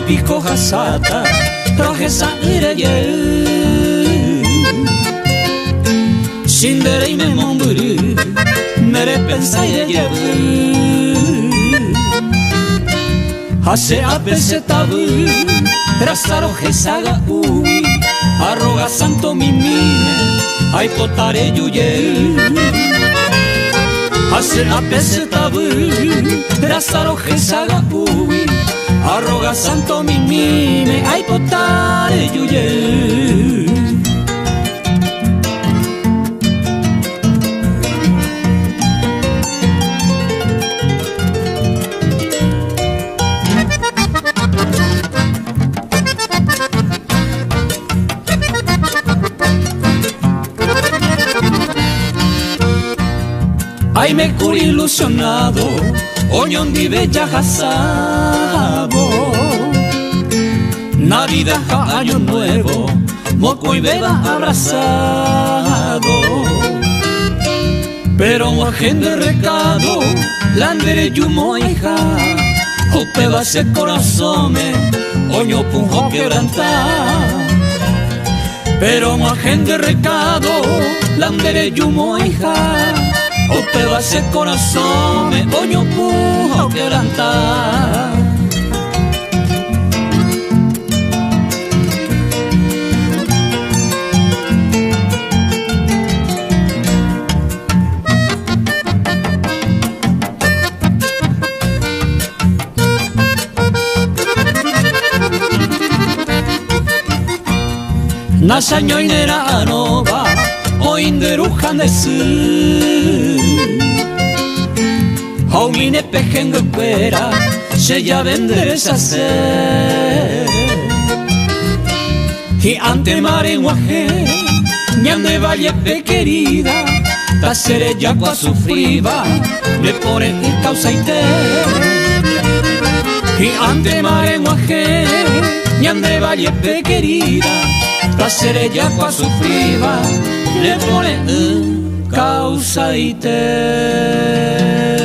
pico hasata rohesa ireye Shindere me momburu mere pensaire yebu Hase apese tabu rasa rohesa ga ui Arroga santo mimime ai potare yuye Hase apese tabu rasa rohesa ga ui Arroga santo mimime ai potare yuye Ay me curi ilusionado, oñón di bella hasabo Navidad ja año nuevo, moco y beba abrazado Pero un agente recado, landere yumo hija Ope va se corazón, oño punjo quebrantar Pero un agente recado, landere yumo hija Ope va se corazón, oño punjo quebrantar Nasaño inera anova, oinderujan desu Haumine pejengo espera, se ya venderes hacer Y ante mare guaje, ñande valle pequerida Ta sere ya cua sufriba, le pone el causa y te Y ante mare guaje, ñande valle pequerida Ta sere ya cua sufriba, le pone causa y te